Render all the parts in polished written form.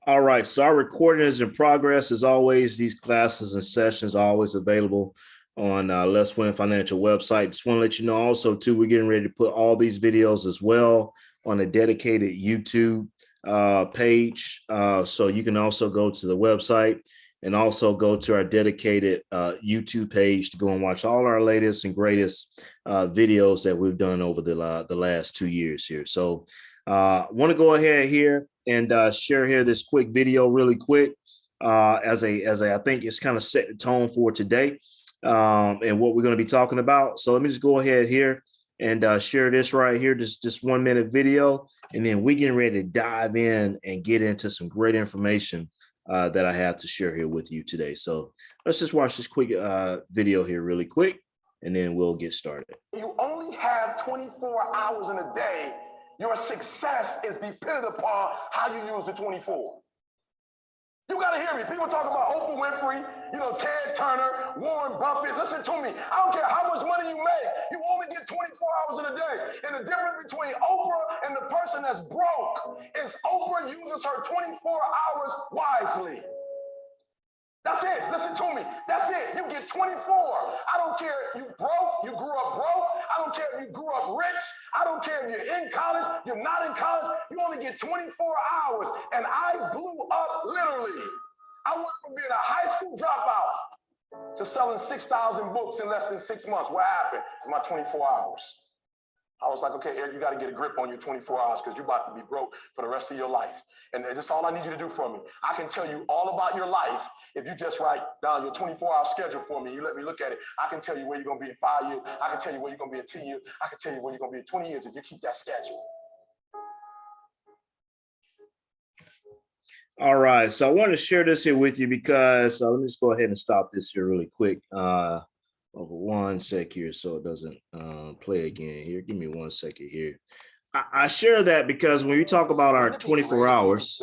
All right, so our recording is in progress. As always, these classes and sessions are always available on Let's Win Financial website. Just want to let you know also, too, we're getting ready to put all these videos as well on a dedicated YouTube page. So you can also go to the website and also go to our dedicated YouTube page to go and watch all our latest and greatest videos that we've done over the last 2 years here. So I want to go ahead here and share here this quick video really quick as I think it's kind of set the tone for today and what we're going to be talking about. So let me just go ahead here and share this right here, just 1 minute video, and then we getting ready to dive in and get into some great information that I have to share here with you today. So let's just watch this quick video here really quick, and then we'll get started. You only have 24 hours in a day. Your success is dependent upon how you use the 24. You got to hear me. People talk about Oprah Winfrey, Ted Turner, Warren Buffett. Listen to me. I don't care how much money you make. You only get 24 hours in a day. And the difference between Oprah and the person that's broke is Oprah uses her 24 hours wisely. That's it. Listen to me. That's it. You get 24. I don't care if you broke, you grew up broke. I don't care if you grew up rich. I don't care if you're in college, you're not in college. You only get 24 hours. And I blew up literally. I went from being a high school dropout to selling 6,000 books in less than 6 months. What happened? In my 24 hours. I was like, okay, Eric, you got to get a grip on your 24 hours because you're about to be broke for the rest of your life. And that's all I need you to do for me. I can tell you all about your life if you just write down your 24-hour schedule for me. You let me look at it. I can tell you where you're going to be in 5 years. I can tell you where you're going to be in 10 years. I can tell you where you're going to be in 20 years if you keep that schedule. All right, so I want to share this here with you because let me just go ahead and stop this here really quick. Over 1 sec here so it doesn't play again here. Give me 1 second here. I share that because when we talk about our 24 hours,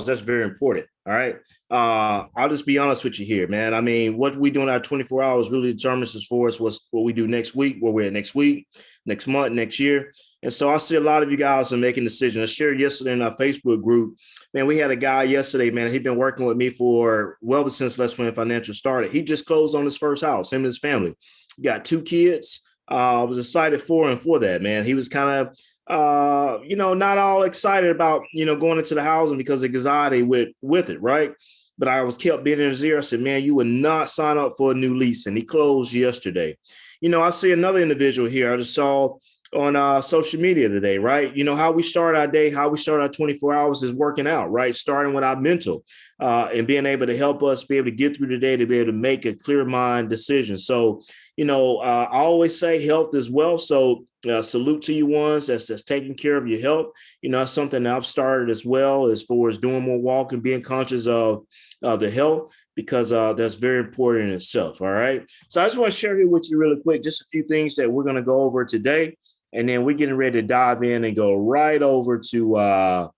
that's very important. All right. I'll just be honest with you here, man. I mean, what we do in our 24 hours really determines as far as what we do next week, where we're at next week, next month, next year. And so I see a lot of you guys are making decisions. I shared yesterday in our Facebook group, man, we had a guy yesterday, man, he'd been working with me for since Let's Win Financial started. He just closed on his first house, him and his family. Got 2 kids. I was excited for that, man. He was kind of, not all excited about, going into the housing because of anxiety with it, right? But I was kept being in his ear. I said, man, you would not sign up for a new lease. And he closed yesterday. I see another individual here. I just saw on social media today, right? How we start our day, how we start our 24 hours is working out, right? Starting with our mental and being able to help us be able to get through the day to be able to make a clear mind decision. So, I always say health is wealth. So salute to you ones that's taking care of your health. That's something that I've started as well as far as doing more walking, being conscious of the health, because that's very important in itself. All right. So I just want to share here with you really quick, just a few things that we're going to go over today. And then we're getting ready to dive in and go right over to our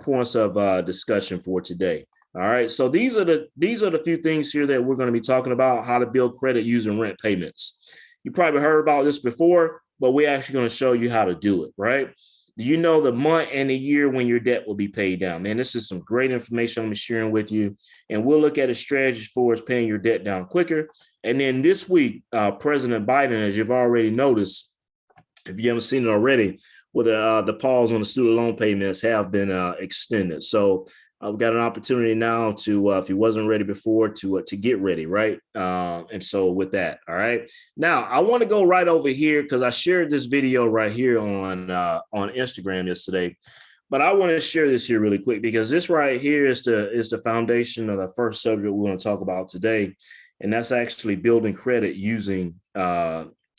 points of discussion for today. All right. So these are the few things here that we're going to be talking about: how to build credit using rent payments. You probably heard about this before, but we're actually going to show you how to do it. Right. Do you know the month and the year when your debt will be paid down? Man, this is some great information I'm sharing with you. And we'll look at a strategy for us paying your debt down quicker. And then this week, President Biden, as you've already noticed, if you haven't seen it already, well, the pause on the student loan payments have been extended. So we've got an opportunity now to, if you wasn't ready before, to get ready, right? And so with that, all right. Now I want to go right over here because I shared this video right here on Instagram yesterday, but I want to share this here really quick because this right here is the foundation of the first subject we're going to talk about today, and that's actually building credit using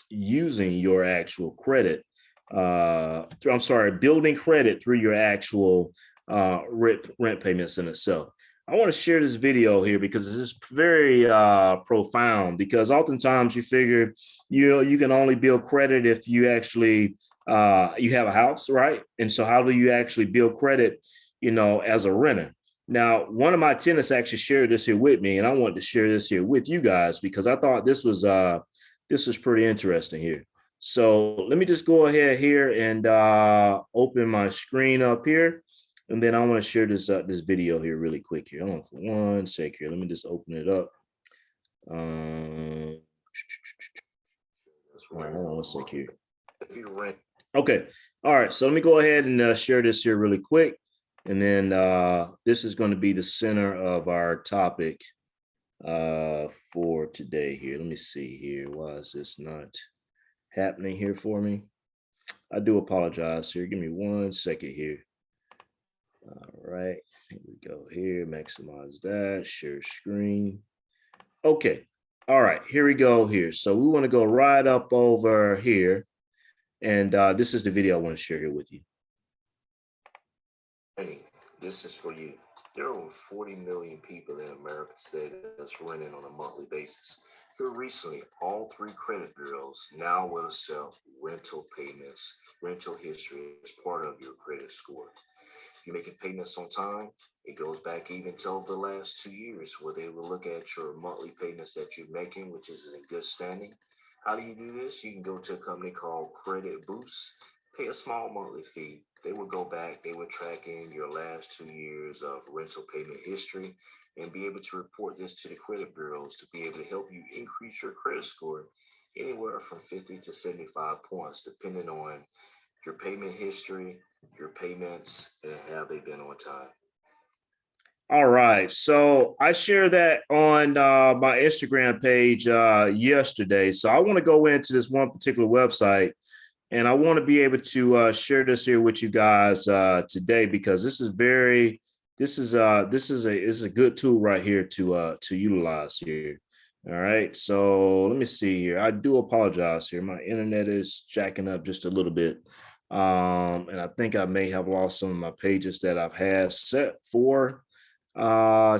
your actual credit. Building credit through your actual rent payments in itself. I want to share this video here because it's very profound, because oftentimes you figure you can only build credit if you actually you have a house, right? And so how do you actually build credit, as a renter? Now, one of my tenants actually shared this here with me, and I wanted to share this here with you guys because I thought this was pretty interesting here. So let me just go ahead here and open my screen up here. And then I want to share this video here really quick here. Hold on for 1 sec here. Let me just open it up. Hold on 1 sec here. Okay. All right. So let me go ahead and share this here really quick. And then this is going to be the center of our topic for today here. Let me see here. Why is this not happening here for me? I do apologize here. Give me 1 second here. All right. Here we go here. Maximize that. Share screen. Okay. All right. Here we go here. So we want to go right up over here. And this is the video I want to share here with you. Hey, this is for you. There are over 40 million people in America today that's renting on a monthly basis. Here recently, all 3 credit bureaus now will accept rental payments, rental history as part of your credit score. If you're making payments on time, it goes back even till the last 2 years where they will look at your monthly payments that you're making, which is in good standing. How do you do this? You can go to a company called Credit Boost, pay a small monthly fee. They will go back, they will track in your last 2 years of rental payment history and be able to report this to the credit bureaus to be able to help you increase your credit score anywhere from 50 to 75 points, depending on your payment history, your payments, and have they been on time. All right. So I shared that on my Instagram page yesterday. So I want to go into this one particular website, and I want to be able to share this here with you guys today because this is a good tool right here to utilize here. All right. So let me see here. I do apologize here. My internet is jacking up just a little bit. And I think I may have lost some of my pages that I've had set for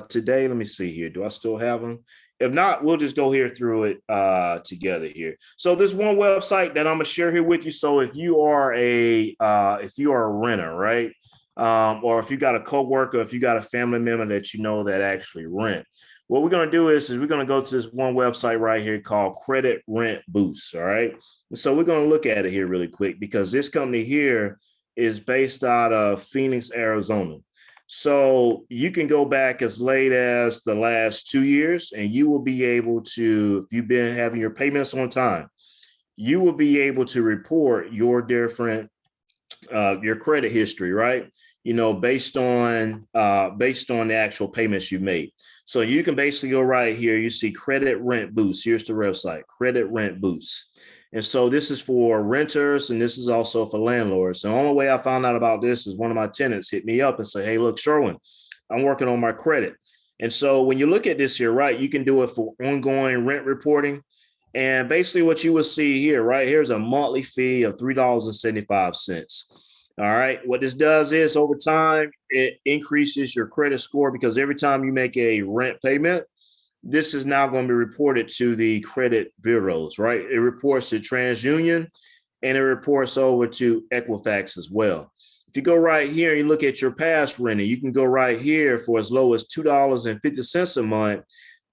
today. Let me see here. Do I still have them? If not, we'll just go here through it together here. So this one website that I'm gonna share here with you. So if you are a renter, right? Or if you got a coworker, if you got a family member that you know that actually rent, what we're going to do is we're going to go to this one website right here called Credit Rent Boost. All right. So we're going to look at it here really quick because this company here is based out of Phoenix, Arizona. So you can go back as late as the last 2 years and you will be able to, if you've been having your payments on time, you will be able to report your different your credit history, right? You know, based on the actual payments you made. So you can basically go right here. You see Credit Rent Boost. Here's the website, Credit Rent Boost. And so this is for renters and this is also for landlords. The only way I found out about this is one of my tenants hit me up and say, hey, look, Sherwin, I'm working on my credit. And so when you look at this here, right, you can do it for ongoing rent reporting. And basically what you will see here, right, here's a monthly fee of $3.75. All right. What this does is over time, it increases your credit score because every time you make a rent payment, this is now going to be reported to the credit bureaus, right? It reports to TransUnion and it reports over to Equifax as well. If you go right here and you look at your past renting, you can go right here for as low as $2.50 a month.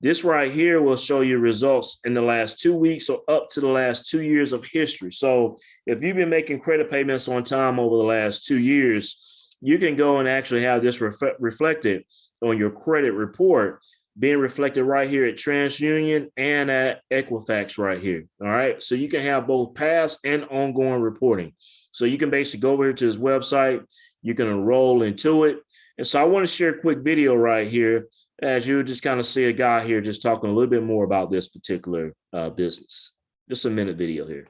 This right here will show you results in the last 2 weeks or up to the last 2 years of history. So if you've been making credit payments on time over the last 2 years, you can go and actually have this reflected on your credit report, being reflected right here at TransUnion and at Equifax right here. All right. So you can have both past and ongoing reporting. So you can basically go over here to this website. You can enroll into it. And so I want to share a quick video right here as you just kind of see a guy here just talking a little bit more about this particular business. Just a minute video here.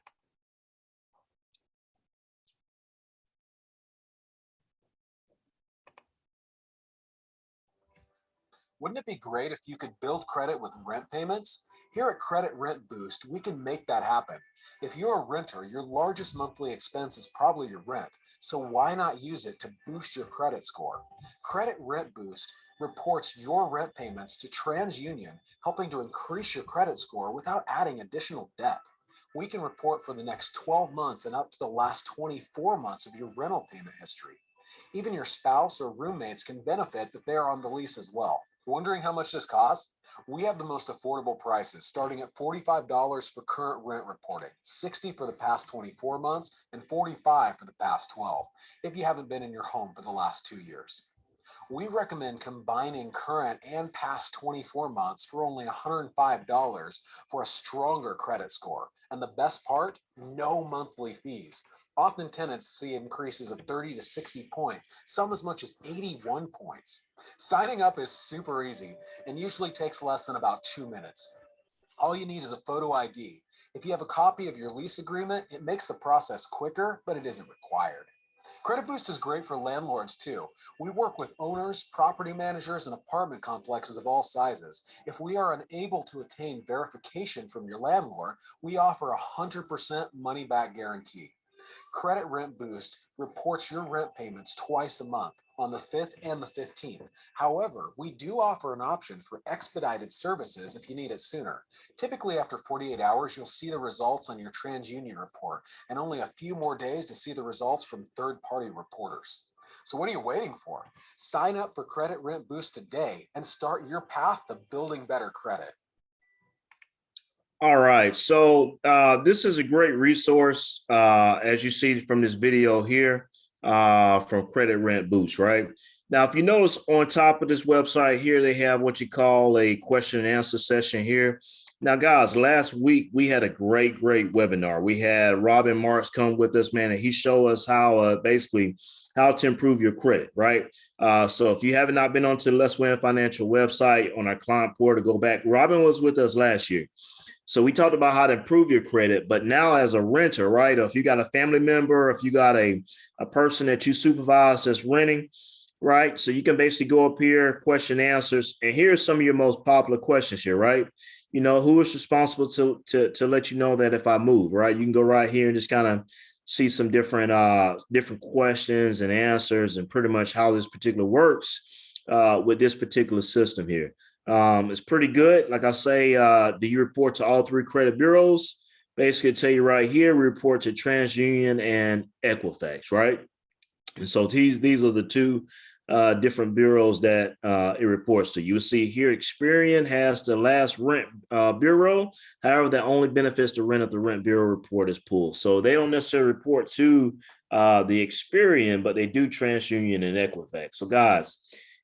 Wouldn't it be great if you could build credit with rent payments? Here at Credit Rent Boost, we can make that happen. If you're a renter, your largest monthly expense is probably your rent, so why not use it to boost your credit score? Credit Rent Boost reports your rent payments to TransUnion, helping to increase your credit score without adding additional debt. We can report for the next 12 months and up to the last 24 months of your rental payment history. Even your spouse or roommates can benefit if they are on the lease as well. Wondering how much this costs? We have the most affordable prices, starting at $45 for current rent reporting, $60 for the past 24 months, and $45 for the past 12, if you haven't been in your home for the last 2 years. We recommend combining current and past 24 months for only $105 for a stronger credit score. And the best part, no monthly fees. Often tenants see increases of 30 to 60 points, some as much as 81 points. Signing up is super easy and usually takes less than about 2 minutes. All you need is a photo ID. If you have a copy of your lease agreement, it makes the process quicker, but it isn't required. Credit Boost is great for landlords too. We work with owners, property managers, and apartment complexes of all sizes. If we are unable to attain verification from your landlord, we offer a 100% money back guarantee. Credit Rent Boost reports your rent payments twice a month, on the 5th and the 15th. However, we do offer an option for expedited services if you need it sooner. Typically after 48 hours, you'll see the results on your TransUnion report, and only a few more days to see the results from third-party reporters. So what are you waiting for? Sign up for Credit Rent Boost today and start your path to building better credit. All right, so this is a great resource, as you see from this video here, from Credit Rent Boost, right? Now, if you notice on top of this website here, they have what you call a question and answer session here. Now, guys, last week we had a great webinar. We had Robin Marks come with us, man, and he showed us how basically how to improve your credit, right? So if you have not been onto the Let's Win Financial website on our client portal, go back. Robin was with us last year. So we talked about how to improve your credit, but now as a renter, right? Or if you got a family member, if you got a person that you supervise that's renting, right? So you can basically go up here, question answers, and here's some of your most popular questions here, right? You know, who is responsible to let you know that if I move, right? You can go right here and just kind of see some different questions and answers and pretty much how this particular works with this particular system here. It's pretty good. Like I say, do you report to all three credit bureaus? Basically, tell you right here, we report to TransUnion and Equifax, right? And so these are the two different bureaus that it reports to. You'll see here, Experian has the last rent bureau. However, that only benefits the rent if the rent bureau report is pulled. So they don't necessarily report to the Experian, but they do TransUnion and Equifax. So guys,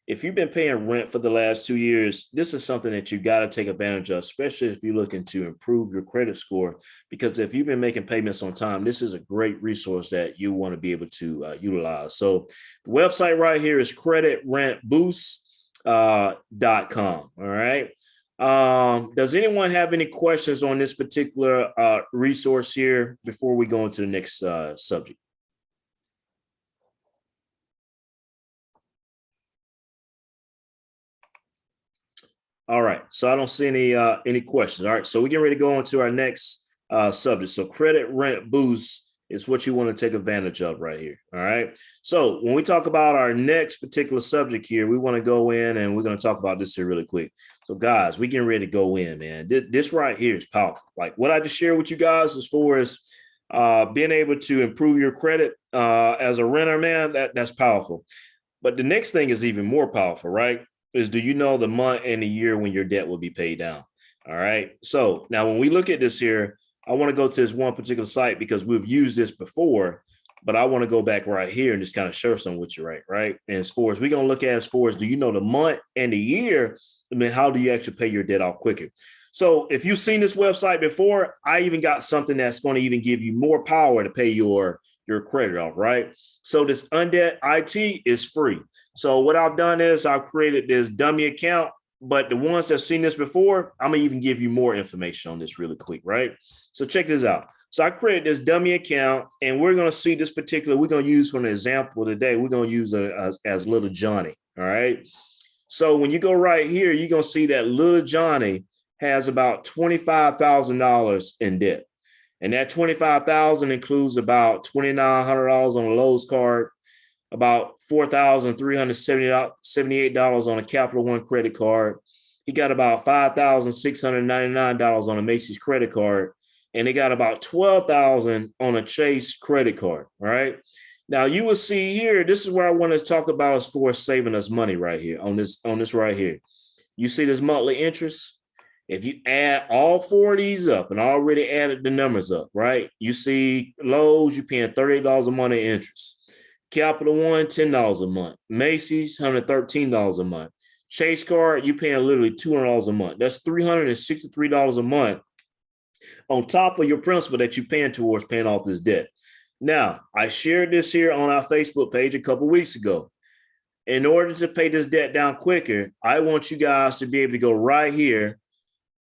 if you've been paying rent for the last 2 years, this is something that you got to take advantage of, especially if you're looking to improve your credit score. Because if you've been making payments on time, this is a great resource that you want to be able to utilize. So the website right here is creditrentboost.com. All right. Does anyone have any questions on this particular resource here before we go into the next subject? All right, so I don't see any questions. All right, so we're getting ready to go on to our next subject. So Credit Rent Boost is what you want to take advantage of right here. All right, so when we talk about our next particular subject here, we want to go in and we're going to talk about this here really quick. So guys, we're getting ready to go in, man. This right here is powerful. Like what I just shared with you guys as far as being able to improve your credit as a renter, man, that's powerful. But the next thing is even more powerful, right? Is do you know the month and the year when your debt will be paid down? All right. So now when we look at this here, I want to go to this one particular site because we've used this before, but I want to go back right here and just kind of share some with you, right? And as far as we're going to look at as far as do you know the month and the year, I mean, how do you actually pay your debt off quicker? So if you've seen this website before, I even got something that's going to even give you more power to pay your credit off, right? So this Undebt IT is free. So what I've done is I've created this dummy account, but the ones that have seen this before, I'm gonna even give you more information on this really quick, right? So check this out. So I created this dummy account and we're gonna see this particular, we're gonna use for an example today, we're gonna use as little Johnny, all right? So when you go right here, you're gonna see that little Johnny has about $25,000 in debt. And that $25,000 includes about $2,900 on a Lowe's card, about $4,378 on a Capital One credit card. He got about $5,699 on a Macy's credit card, and he got about $12,000 on a Chase credit card. Right now, you will see here. This is where I want to talk about as far as saving us money right here on this right here. You see this monthly interest? If you add all four of these up, and I already added the numbers up, right? You see Lowe's, you're paying $38 a month in interest. Capital One, $10 a month. Macy's, $113 a month. Chase Card, you're paying literally $200 a month. That's $363 a month on top of your principal that you're paying towards paying off this debt. Now, I shared this here on our Facebook page a couple weeks ago. In order to pay this debt down quicker, I want you guys to be able to go right here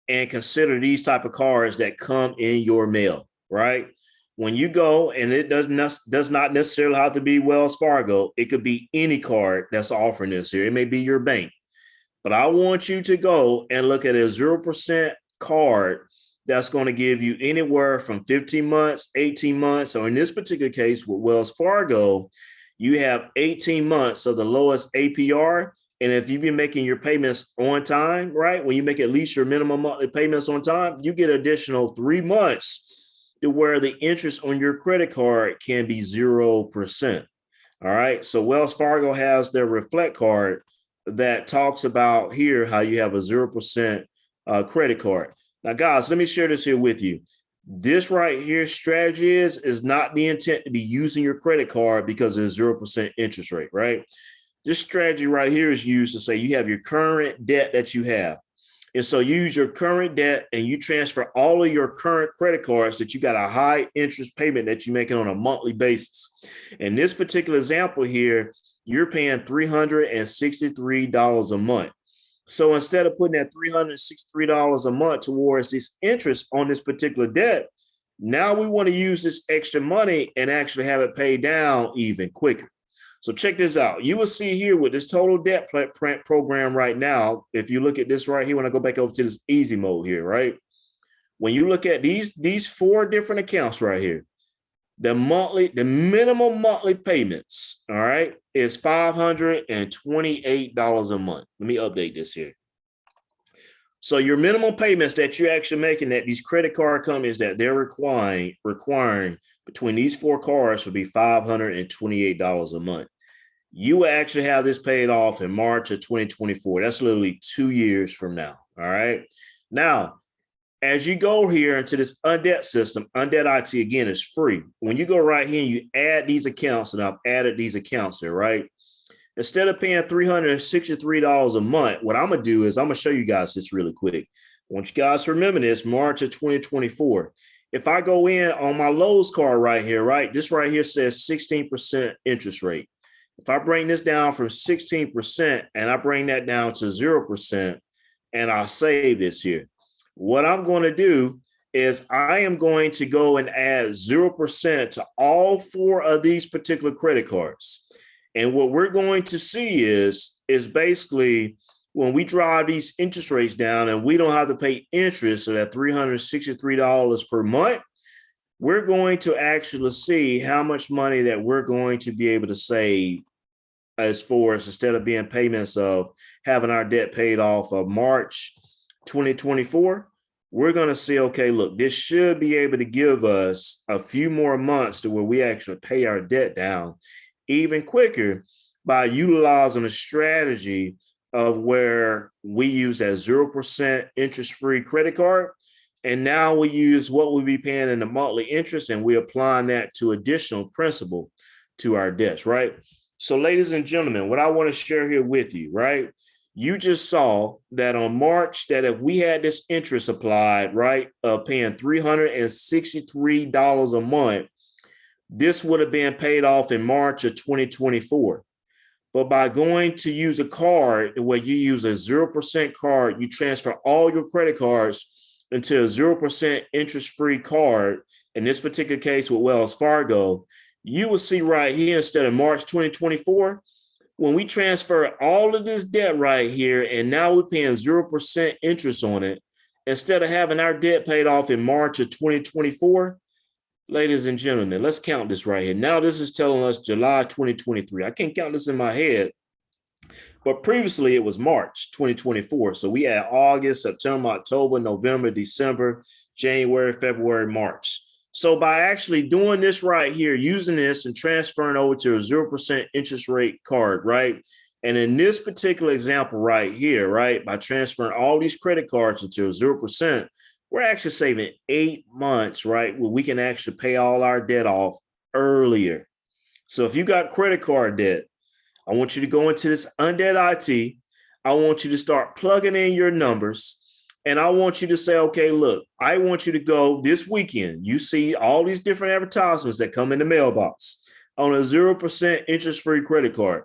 and consider these type of cards that come in your mail, right? When you go, and it does not necessarily have to be Wells Fargo. It could be any card that's offering this here. It may be your bank. But I want you to go and look at a 0% card that's going to give you anywhere from 15 months, 18 months, or in this particular case with Wells Fargo, you have 18 months of the lowest APR. And if you've been making your payments on time, right, when you make at least your minimum monthly payments on time, you get additional 3 months to where the interest on your credit card can be 0%. All right. So Wells Fargo has their Reflect card that talks about here how you have a 0% credit card. Now, guys, let me share this here with you. This right here strategy is not the intent to be using your credit card because of 0% interest rate, right? This strategy right here is used to say you have your current debt that you have. And so you use your current debt and you transfer all of your current credit cards that you got a high interest payment that you're making on a monthly basis. In this particular example here, you're paying $363 a month. So instead of putting that $363 a month towards this interest on this particular debt, now we want to use this extra money and actually have it paid down even quicker. So check this out. You will see here with this total debt program right now, if you look at this right here, when I go back over to this easy mode here, right? When you look at these four different accounts right here, the minimum monthly payments, all right, is $528 a month. Let me update this here. So your minimum payments that you're actually making that these credit card companies that they're requiring between these four cards would be $528 a month. You will actually have this paid off in March of 2024. That's literally 2 years from now. All right. Now, as you go here into this undebt system, undebt IT again is free. When you go right here and you add these accounts, and I've added these accounts here, right? Instead of paying $363 a month, what I'm going to do is I'm going to show you guys this really quick. I want you guys to remember this, March of 2024. If I go in on my Lowe's card right here, right, this right here says 16% interest rate. If I bring this down from 16% and I bring that down to 0% and I'll save this here, what I'm going to do is I am going to go and add 0% to all four of these particular credit cards. And what we're going to see is basically when we drive these interest rates down and we don't have to pay interest at that $363 per month, we're going to actually see how much money that we're going to be able to save as far as instead of being payments of having our debt paid off of March 2024, we're going to see, okay, look, this should be able to give us a few more months to where we actually pay our debt down even quicker by utilizing a strategy of where we use that 0% interest-free credit card. And now we use what we'll be paying in the monthly interest and we're applying that to additional principal to our debts, right? So ladies and gentlemen, what I want to share here with you, right? You just saw that on March, that if we had this interest applied, right, of paying $363 a month, this would have been paid off in March of 2024. But by going to use a card where you use a 0% card, you transfer all your credit cards into a 0% interest-free card. In this particular case with Wells Fargo, you will see right here, instead of March 2024, when we transfer all of this debt right here, and now we're paying 0% interest on it, instead of having our debt paid off in March of 2024, ladies and gentlemen, let's count this right here. Now this is telling us July 2023. I can't count this in my head, but previously it was March 2024. So we had August, September, October, November, December, January, February, March. So by actually doing this right here, using this and transferring over to a 0% interest rate card, right, And in this particular example right here, right, by transferring all these credit cards into 0%, we're actually saving 8 months, right, where we can actually pay all our debt off earlier. So if you got credit card debt, I want you to go into this Undead IT. I want you to start plugging in your numbers. And I want you to say, okay, look, I want you to go this weekend. You see all these different advertisements that come in the mailbox on a 0% interest-free credit card.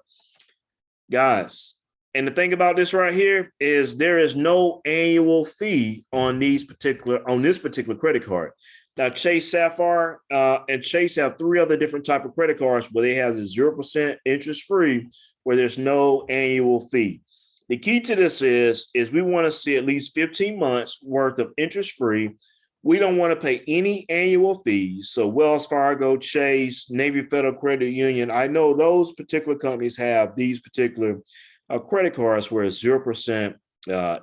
Guys, and the thing about this right here is there is no annual fee on this particular credit card. Now, Chase Sapphire and Chase have three other different type of credit cards where they have the 0% interest free, where there's no annual fee. The key to this is we want to see at least 15 months worth of interest free. We don't want to pay any annual fees. So Wells Fargo, Chase, Navy Federal Credit Union, I know those particular companies have these particular credit cards where it's 0%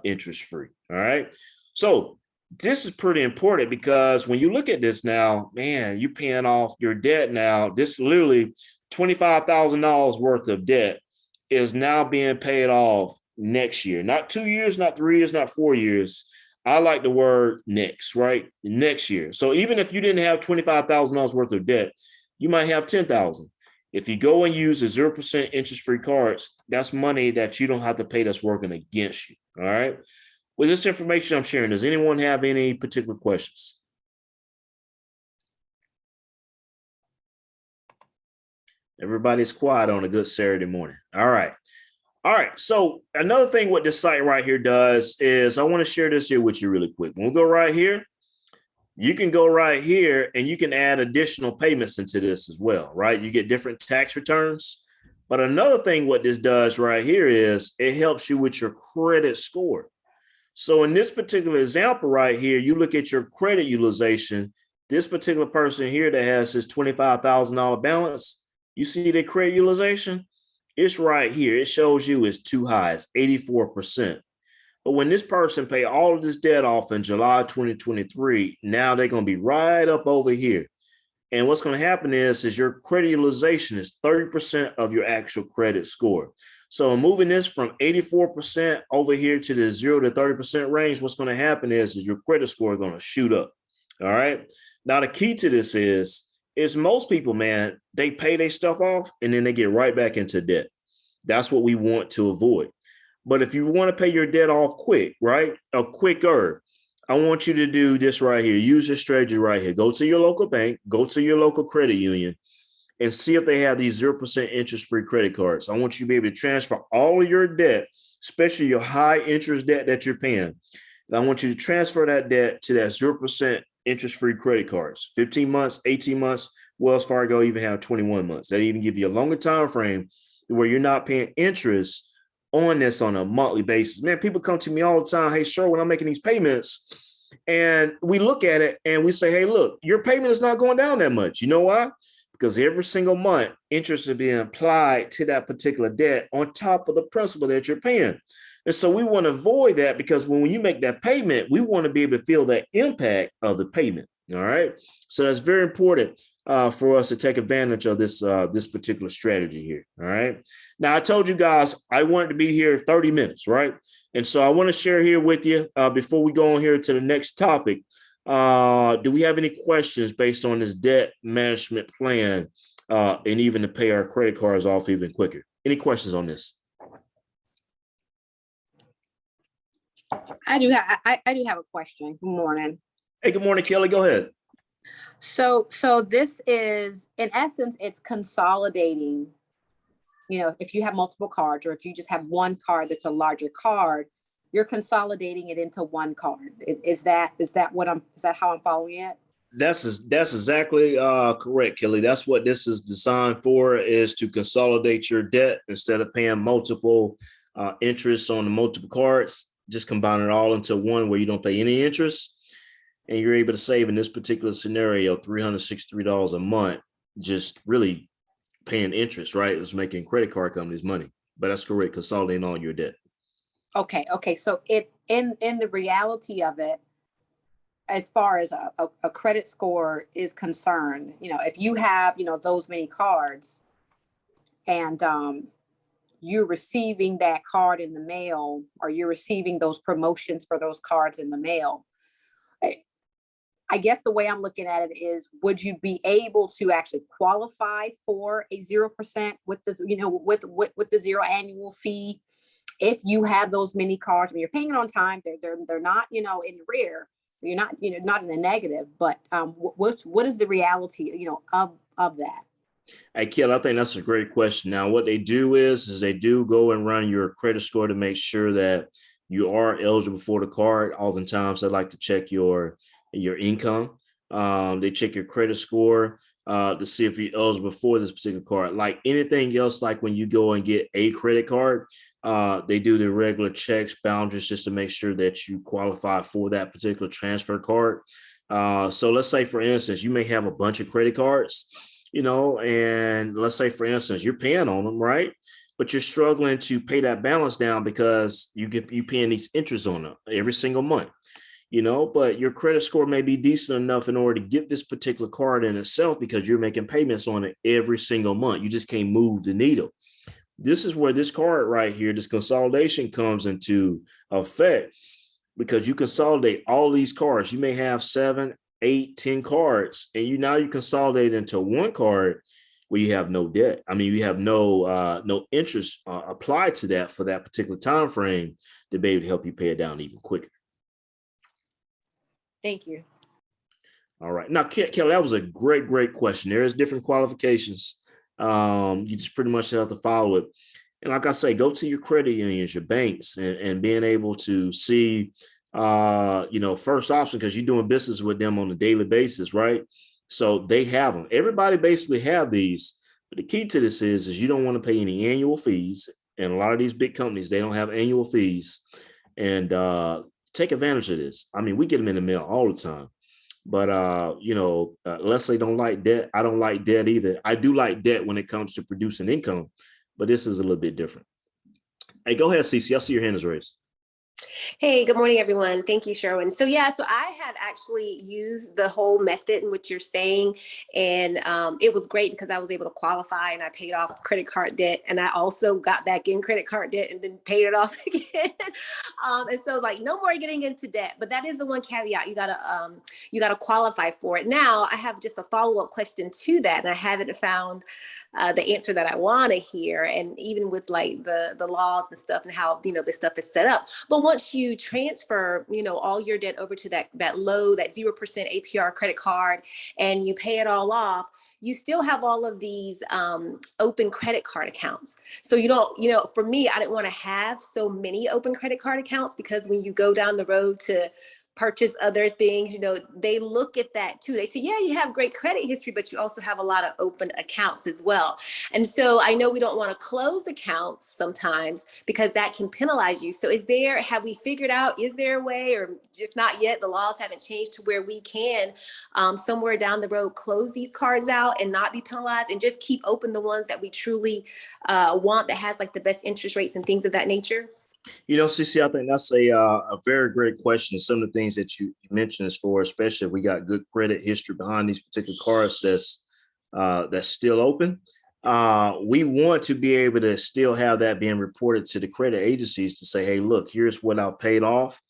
interest free. All right. So this is pretty important because when you look at this now, man, you're paying off your debt now. This literally $25,000 worth of debt is now being paid off next year, not 2 years, not 3 years, not 4 years. I like the word next, right? Next year. So even if you didn't have $25,000 worth of debt, you might have 10,000. If you go and use the 0% interest-free cards, that's money that you don't have to pay that's working against you. All right. With this information I'm sharing, does anyone have any particular questions? Everybody's quiet on a good Saturday morning. All right. All right. So another thing what this site right here does is I want to share this here with you really quick. When we go right here, you can go right here and you can add additional payments into this as well, right? You get different tax returns. But another thing what this does right here is it helps you with your credit score. So in this particular example right here, you look at your credit utilization. This particular person here that has his $25,000 balance, you see the credit utilization? It's right here. It shows you it's too high. It's 84%. But when this person pay all of this debt off in July 2023, now they're going to be right up over here. And what's going to happen is your credit utilization is 30% of your actual credit score. So moving this from 84% over here to the 0 to 30% range, what's going to happen is your credit score is going to shoot up. All right. Now, the key to this is most people, man, they pay their stuff off and then they get right back into debt. That's what we want to avoid. But if you want to pay your debt off quick, right, or quicker, I want you to do this right here. Use this strategy right here. Go to your local bank, go to your local credit union, and see if they have these 0% interest-free credit cards. I want you to be able to transfer all of your debt, especially your high interest debt that you're paying. And I want you to transfer that debt to that 0% interest-free credit cards, 15 months, 18 months. Wells Fargo even have 21 months. They even give you a longer time frame where you're not paying interest on this on a monthly basis. Man, people come to me all the time. Hey, sure, when I'm making these payments, and we look at it and we say, hey, look, your payment is not going down that much. You know why? Because every single month, interest is being applied to that particular debt on top of the principal that you're paying. And so we want to avoid that because when you make that payment, we want to be able to feel that impact of the payment. All right. So that's very important for us to take advantage of this particular strategy here. All right. Now, I told you guys I wanted to be here 30 minutes, right? And so I want to share here with you before we go on here to the next topic. Do we have any questions based on this debt management plan and even to pay our credit cards off even quicker? Any questions on this? I do have a question. Good morning. Hey, good morning, Kelly. Go ahead. So this is, in essence, it's consolidating. You know, if you have multiple cards, or if you just have one card that's a larger card, you're consolidating it into one card. Is that how I'm following it? That's exactly correct, Kelly. That's what this is designed for, is to consolidate your debt instead of paying multiple interests on the multiple cards. Just combine it all into one where you don't pay any interest. And you're able to save in this particular scenario $363 a month, just really paying interest, right? It's making credit card companies money. But that's correct, consolidating all your debt. Okay. So it in the reality of it, as far as a credit score is concerned, you know, if you have, you know, those many cards and you're receiving that card in the mail, or you're receiving those promotions for those cards in the mail. I guess the way I'm looking at it is, would you be able to actually qualify for a 0% with this, with the zero annual fee if you have those many cards? When you're paying it on time, they're not, in rear. You're not, not in the negative. But what is the reality, of that? Hey, Kill, I think that's a great question. Now, what they do is they do go and run your credit score to make sure that you are eligible for the card. Oftentimes, they like to check your income. They check your credit score to see if you're eligible for this particular card. Like anything else, like when you go and get a credit card, they do the regular checks, boundaries, just to make sure that you qualify for that particular transfer card. So let's say, for instance, you may have a bunch of credit cards, and let's say, for instance, you're paying on them, right? But you're struggling to pay that balance down because you paying these interest on them every single month, but your credit score may be decent enough in order to get this particular card in itself because you're making payments on it every single month. You just can't move the needle. This is where this card right here, this consolidation comes into effect, because you consolidate all these cards. You may have 7, 8, 10 cards, and you consolidate into one card where you have no debt. I mean, you have no interest applied to that for that particular time frame to be able to help you pay it down even quicker. Thank you. All right. Now, Kelly, that was a great question. There is different qualifications. You just pretty much have to follow it. And like I say, go to your credit unions, your banks, and being able to see, first option, because you're doing business with them on a daily basis, right? So they have them. Everybody basically have these. But the key to this is you don't want to pay any annual fees. And a lot of these big companies, they don't have annual fees. And take advantage of this. I mean, we get them in the mail all the time. But, Leslie don't like debt. I don't like debt either. I do like debt when it comes to producing income, but this is a little bit different. Hey, go ahead, Cece. I see your hand is raised. Hey, good morning, everyone. Thank you, Sherwin. So I have actually used the whole method in which you're saying, and it was great because I was able to qualify and I paid off credit card debt, and I also got back in credit card debt and then paid it off again. And so no more getting into debt, but that is the one caveat. You gotta qualify for it. Now I have just a follow-up question to that, and I haven't found the answer that I want to hear, and even with the laws and stuff and how this stuff is set up. But once you transfer all your debt over to that 0% APR credit card and you pay it all off, you still have all of these open credit card accounts. So you don't, for me, I didn't want to have so many open credit card accounts, because when you go down the road to purchase other things, they look at that too. They say, yeah, you have great credit history, but you also have a lot of open accounts as well. And so I know we don't want to close accounts sometimes because that can penalize you. So have we figured out, is there a way, or just not yet? The laws haven't changed to where we can somewhere down the road close these cards out and not be penalized, and just keep open the ones that we truly want, that has the best interest rates and things of that nature? Cece, I think that's a very great question. Some of the things that you mentioned is for, especially if we got good credit history behind these particular cards that's still open. We want to be able to still have that being reported to the credit agencies to say, hey, look, here's what I paid off,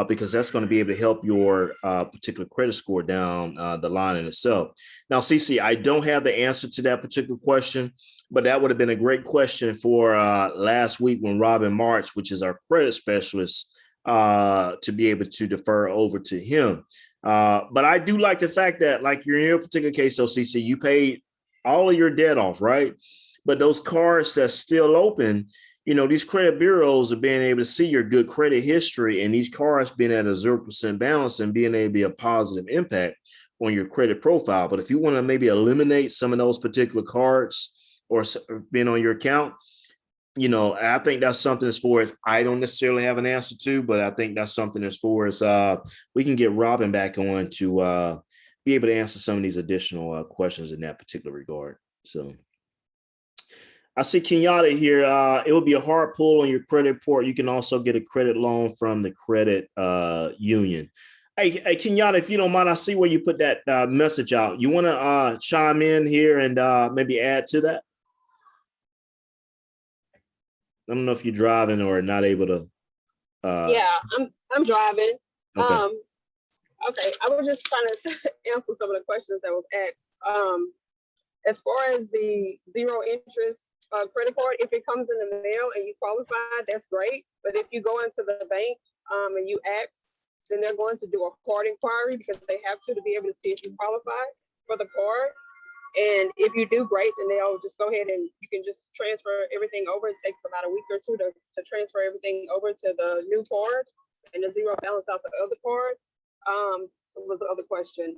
because that's going to be able to help your particular credit score down the line in itself. Now, Cece, I don't have the answer to that particular question, but that would have been a great question for last week when Robin March, which is our credit specialist, to be able to defer over to him. But I do like the fact that, you're in your particular case, so CC, you paid all of your debt off, right? But those cards that's still open, these credit bureaus are being able to see your good credit history, and these cards being at a 0% balance and being able to be a positive impact on your credit profile. But if you want to maybe eliminate some of those particular cards or being on your account, I think that's something as far as I don't necessarily have an answer to, but I think that's something as far as we can get Robin back on to be able to answer some of these additional questions in that particular regard. So I see Kenyatta here. It would be a hard pull on your credit report. You can also get a credit loan from the credit union. Hey, Kenyatta, if you don't mind, I see where you put that message out. You want to chime in here and maybe add to that? I don't know if you're driving or not able to. Yeah, I'm driving. Okay. Okay, I was just trying to answer some of the questions that was asked. As far as the zero interest credit card, if it comes in the mail and you qualify, that's great. But if you go into the bank and you ask, then they're going to do a card inquiry because they have to be able to see if you qualify for the card. And if you do, great, then they'll just go ahead and you can just transfer everything over. It takes about a week or two to transfer everything over to the new card and the zero balance out the other card. What was the other question?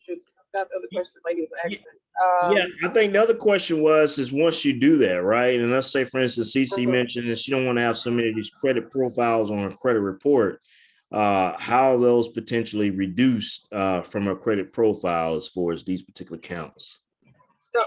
Shoot, that's the other question the lady was asking. Yeah, I think the other question is once you do that, right? And let's say, for instance, CC mentioned that she don't want to have so many of these credit profiles on her credit report. How those potentially reduced from her credit profile as far as these particular counts? So,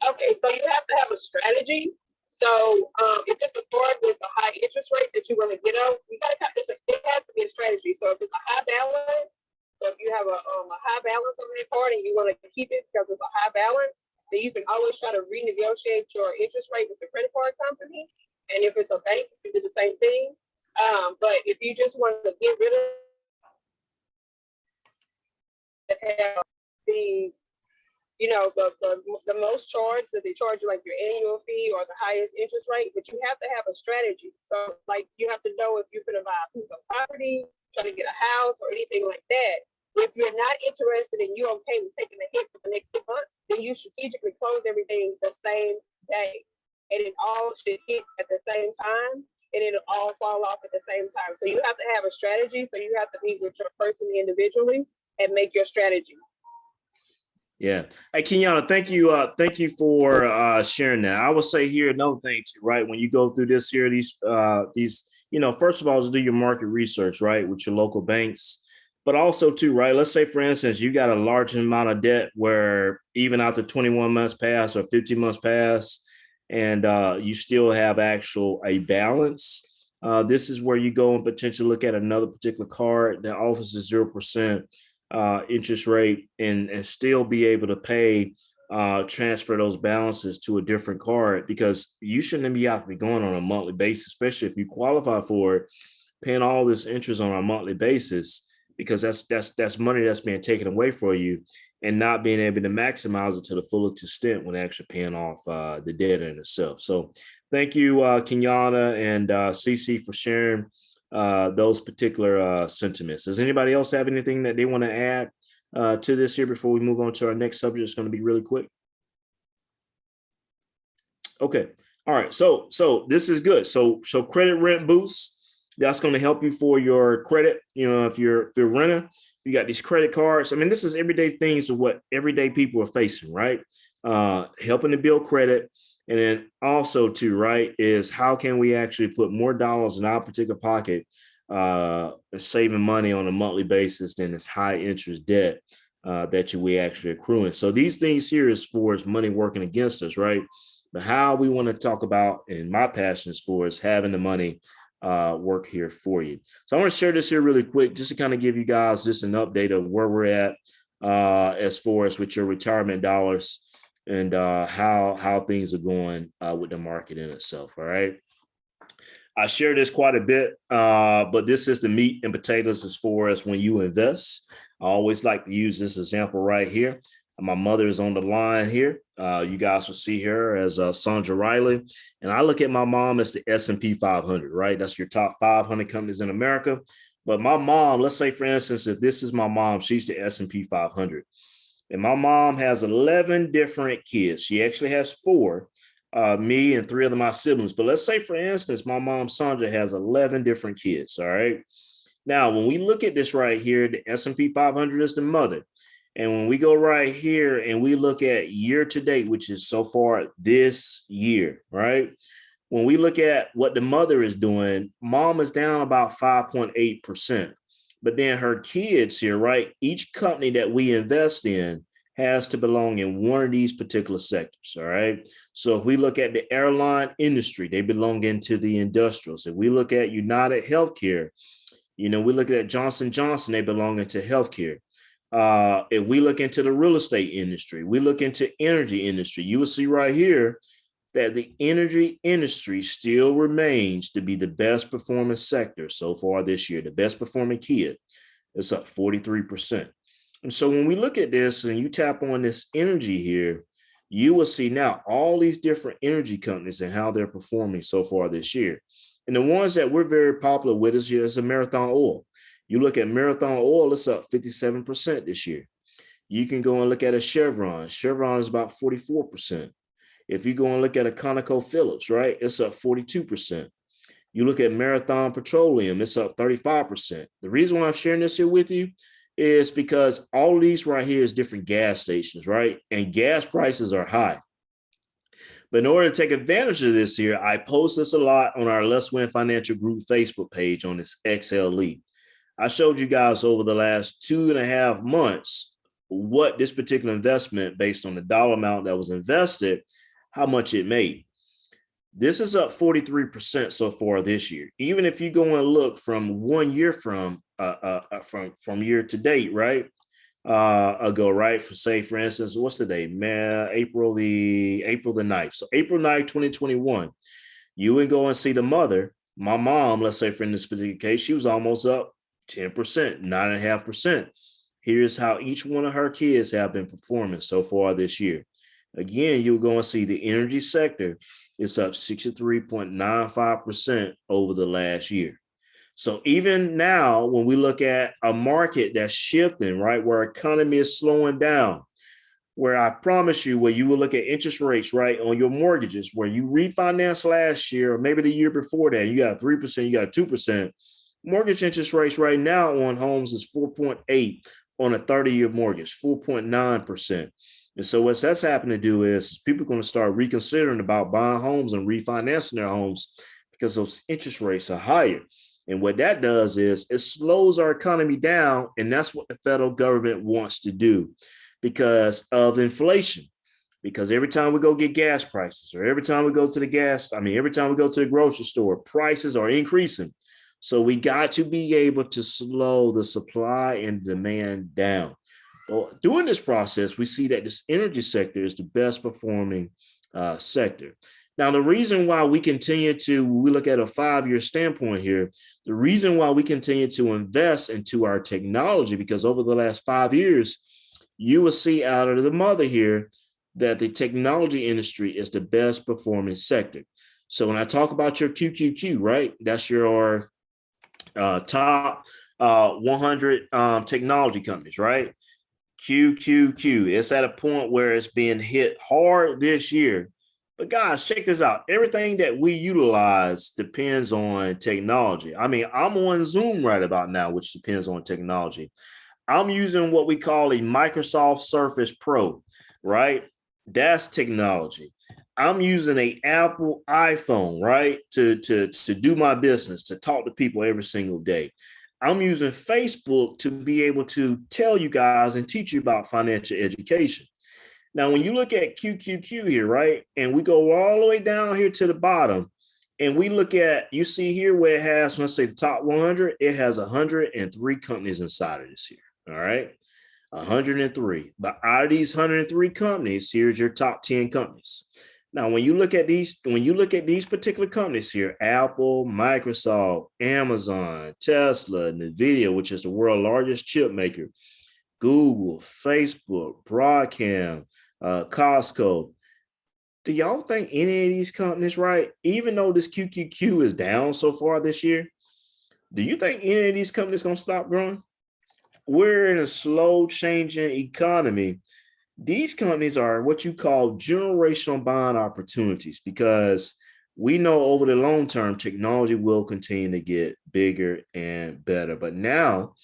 okay, so you have to have a strategy. So if it's a card with a high interest rate that you want to get out, it has to be a strategy. So if it's a high balance, so if you have a high balance on that card and you want to keep it because it's a high balance, then you can always try to renegotiate your interest rate with the credit card company. And if it's a bank, you do the same thing. But if you just want to get rid of the the most charge that they charge you, like your annual fee or the highest interest rate, but you have to have a strategy. So like you have to know if you're going to buy a piece of property, trying to get a house or anything like that. If you're not interested and you're okay with taking a hit for the next 6 months, then you strategically close everything the same day. And it all should hit at the same time and it'll all fall off at the same time. So you have to have a strategy. So you have to meet with your person individually and make your strategy. Yeah. Hey, Kenyana, thank you. Thank you for sharing that. I will say here another thing too, right? When you go through this here, these, first of all, is do your market research, right, with your local banks. But also too, right? Let's say, for instance, you got a large amount of debt where even after 21 months pass or 15 months pass, and you still have a balance. This is where you go and potentially look at another particular card that offers a 0% interest rate and still be able to pay, transfer those balances to a different card, because you shouldn't be out to be going on a monthly basis, especially if you qualify for it, paying all this interest on a monthly basis, because that's money that's being taken away from you and not being able to maximize it to the fullest extent when actually paying off the debt in itself. So thank you, Kenyana and CC, for sharing those particular sentiments. Does anybody else have anything that they want to add to this here before we move on to our next subject? It's going to be really quick. Okay. All right. So this is good. So credit rent boosts, that's going to help you for your credit. If you're a renter, you got these credit cards. I mean, this is everyday things of what everyday people are facing, right? Helping to build credit. And then also too, right, is how can we actually put more dollars in our particular pocket, saving money on a monthly basis than this high interest debt that we actually accruing. So these things here is for is money working against us, right? But how we want to talk about, and my passion is for, is having the money work here for you. So I want to share this here really quick, just to kind of give you guys just an update of where we're at as far as with your retirement dollars and how things are going with the market in itself. All right. I share this quite a bit, but this is the meat and potatoes as far as when you invest. I always like to use this example right here. My mother is on the line here. You guys will see her as Sandra Riley. And I look at my mom as the S&P 500, right? That's your top 500 companies in America. But my mom, let's say, for instance, if this is my mom, she's the S&P 500. And my mom has 11 different kids. She actually has 4, me and 3 of my siblings. But let's say, for instance, my mom, Sandra, has 11 different kids, all right? Now, when we look at this right here, the S&P 500 is the mother. And when we go right here and we look at year to date, which is so far this year, right? When we look at what the mother is doing, mom is down about 5.8%. But then her kids here, right? Each company that we invest in has to belong in one of these particular sectors, all right? So if we look at the airline industry, they belong into the industrials. If we look at United Healthcare, we look at Johnson & Johnson, they belong into healthcare. If we look into the real estate industry, we look into energy industry, you will see right here, that the energy industry still remains to be the best performing sector so far this year. The best performing kid is up 43%. And so when we look at this and you tap on this energy here, you will see now all these different energy companies and how they're performing so far this year. And the ones that we're very popular with is a Marathon Oil. You look at Marathon Oil, it's up 57% this year. You can go and look at a Chevron. Chevron is about 44%. If you go and look at a ConocoPhillips, right, it's up 42%. You look at Marathon Petroleum, it's up 35%. The reason why I'm sharing this here with you is because all of these right here is different gas stations, right? And gas prices are high. But in order to take advantage of this here, I post this a lot on our Let's Win Financial Group Facebook page on this XLE. I showed you guys over the last 2.5 months what this particular investment, based on the dollar amount that was invested, how much it made. This is up 43% so far this year. Even if you go and look from 1 year from year to date, right? Ago, right? For instance, what's the date? April the 9th. So April 9th, 2021. You would go and see the mother, my mom, let's say for in this particular case, she was almost up 10%, 9.5%. Here's how each one of her kids have been performing so far this year. Again, you'll go and see the energy sector is up 63.95% over the last year. So even now, when we look at a market that's shifting, right, where economy is slowing down, where I promise you, where you will look at interest rates, right, on your mortgages, where you refinanced last year or maybe the year before that, you got 3%, you got 2%. Mortgage interest rates right now on homes is 4.8 on a 30-year mortgage, 4.9%. And so what that's happening to do is people are going to start reconsidering about buying homes and refinancing their homes because those interest rates are higher. And what that does is it slows our economy down. And that's what the federal government wants to do because of inflation. Because every time we go get gas prices or every time we go to the grocery store, prices are increasing. So we got to be able to slow the supply and demand down. Well, during this process, we see that this energy sector is the best performing sector. Now, the reason why we look at a 5-year standpoint here, the reason why we continue to invest into our technology, because over the last 5 years, you will see out of the mother here that the technology industry is the best performing sector. So when I talk about your QQQ, right, that's your top 100 technology companies, right? QQQ. It's at a point where it's being hit hard this year. But guys, check this out. Everything that we utilize depends on technology. I mean, I'm on Zoom right about now, which depends on technology. I'm using what we call a Microsoft Surface Pro, right? That's technology. I'm using an Apple iPhone, right, to do my business, to talk to people every single day. I'm using Facebook to be able to tell you guys and teach you about financial education. Now, when you look at QQQ here, right, and we go all the way down here to the bottom, and we look at, you see here where it has, let's say the top 100, it has 103 companies inside of this here, all right, 103. But out of these 103 companies, here's your top 10 companies. Now, when you look at these particular companies here, Apple, Microsoft, Amazon, Tesla, NVIDIA, which is the world's largest chip maker, Google, Facebook, Broadcom, Costco. Do y'all think any of these companies, right, even though this QQQ is down so far this year, do you think any of these companies going to stop growing? We're in a slow changing economy. These companies are what you call generational buying opportunities because we know over the long term, technology will continue to get bigger and better. But now,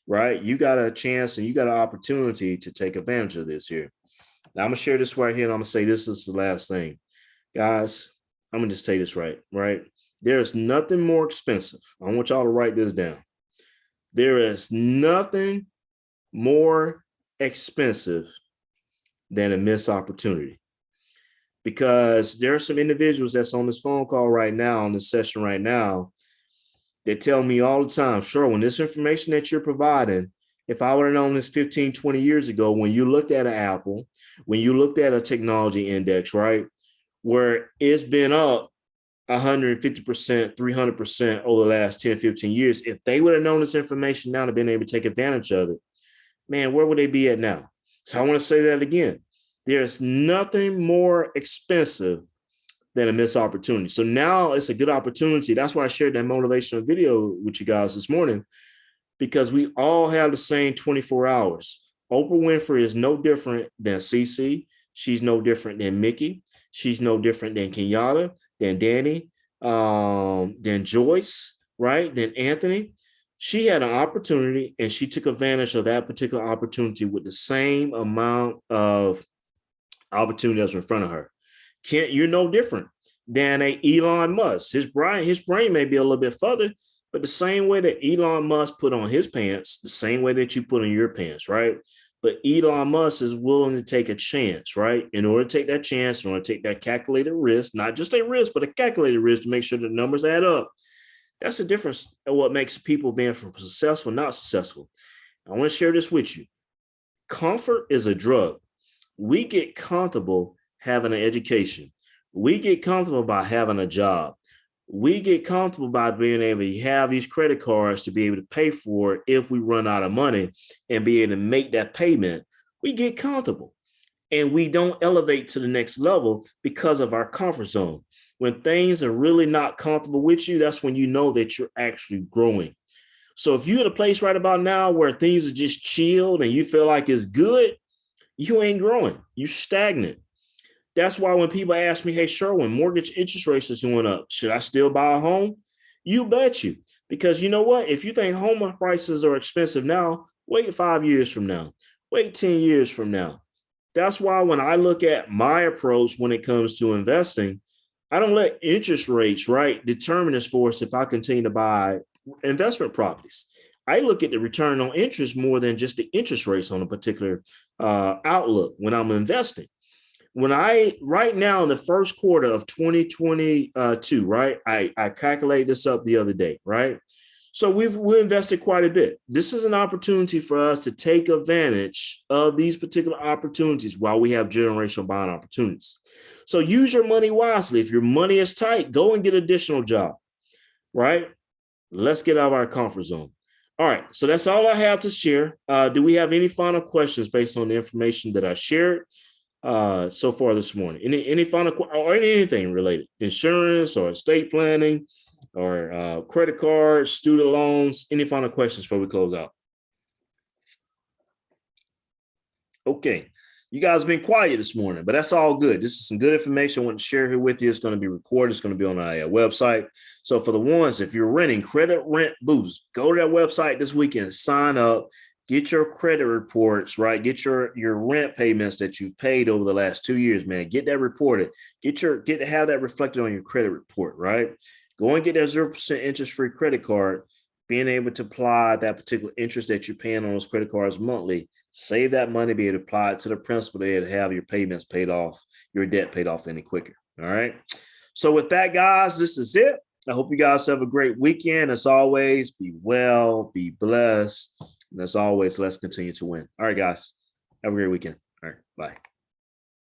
right, you got a chance and you got an opportunity to take advantage of this here. Now, I'm going to share this right here, and I'm going to say this is the last thing. Guys, I'm going to just tell you this right? There is nothing more expensive. I want y'all to write this down. There is nothing more expensive than a missed opportunity. Because there are some individuals that's on this phone call right now, on this session right now, they tell me all the time, sure, when this information that you're providing, if I would have known this 15, 20 years ago, when you looked at an Apple, when you looked at a technology index, right, where it's been up 150%, 300% over the last 10, 15 years. If they would have known this information now and been able to take advantage of it, man, where would they be at now? So I want to say that again. There's nothing more expensive than a missed opportunity. So now it's a good opportunity. That's why I shared that motivational video with you guys this morning, because we all have the same 24 hours. Oprah Winfrey is no different than Cece. She's no different than Mickey. She's no different than Kenyatta, than Danny, than Joyce, right? Than Anthony. She had an opportunity and she took advantage of that particular opportunity with the same amount of opportunity that's in front of her. You're no different than a Elon Musk. His brain may be a little bit further, but the same way that Elon Musk put on his pants, the same way that you put on your pants, right? But Elon Musk is willing to take a chance, right? In order to take that chance, in order to take that calculated risk, not just a risk, but a calculated risk to make sure the numbers add up. That's the difference of what makes people being from successful, not successful. I want to share this with you. Comfort is a drug. We get comfortable having an education. We get comfortable by having a job. We get comfortable by being able to have these credit cards to be able to pay for it if we run out of money and be able to make that payment. We get comfortable and we don't elevate to the next level because of our comfort zone. When things are really not comfortable with you, that's when you know that you're actually growing. So if you're at a place right about now where things are just chilled and you feel like it's good, you ain't growing. You're stagnant. That's why when people ask me, hey, Sherwin, mortgage interest rates is going up, should I still buy a home? You bet you. Because you know what? If you think home prices are expensive now, wait 5 years from now. Wait 10 years from now. That's why when I look at my approach when it comes to investing, I don't let interest rates, right, determine this for us if I continue to buy investment properties. I look at the return on interest more than just the interest rates on a particular outlook when I'm investing. Right now in the first quarter of 2022, right, I calculated this up the other day, right? So we invested quite a bit. This is an opportunity for us to take advantage of these particular opportunities while we have generational buying opportunities. So use your money wisely. If your money is tight, go and get an additional job, right? Let's get out of our comfort zone. All right, so that's all I have to share. Do we have any final questions based on the information that I shared so far this morning? Any final or anything related, insurance or estate planning or credit cards, student loans? Any final questions before we close out? Okay, you guys have been quiet this morning, but that's all good. This is some good information I want to share here with you. It's going to be recorded. It's going to be on our website. So for the ones, if you're renting Credit Rent Boost, go to that website this weekend, sign up, get your credit reports, right? Get your rent payments that you've paid over the last 2 years, man. Get that reported. Get to have that reflected on your credit report, right? Go and get that 0% interest-free credit card. Being able to apply that particular interest that you're paying on those credit cards monthly, save that money, be able to apply it to the principal to have your payments paid off, your debt paid off any quicker. All right. So with that, guys, this is it. I hope you guys have a great weekend. As always, be well, be blessed. And as always, let's continue to win. All right, guys, have a great weekend. All right, bye.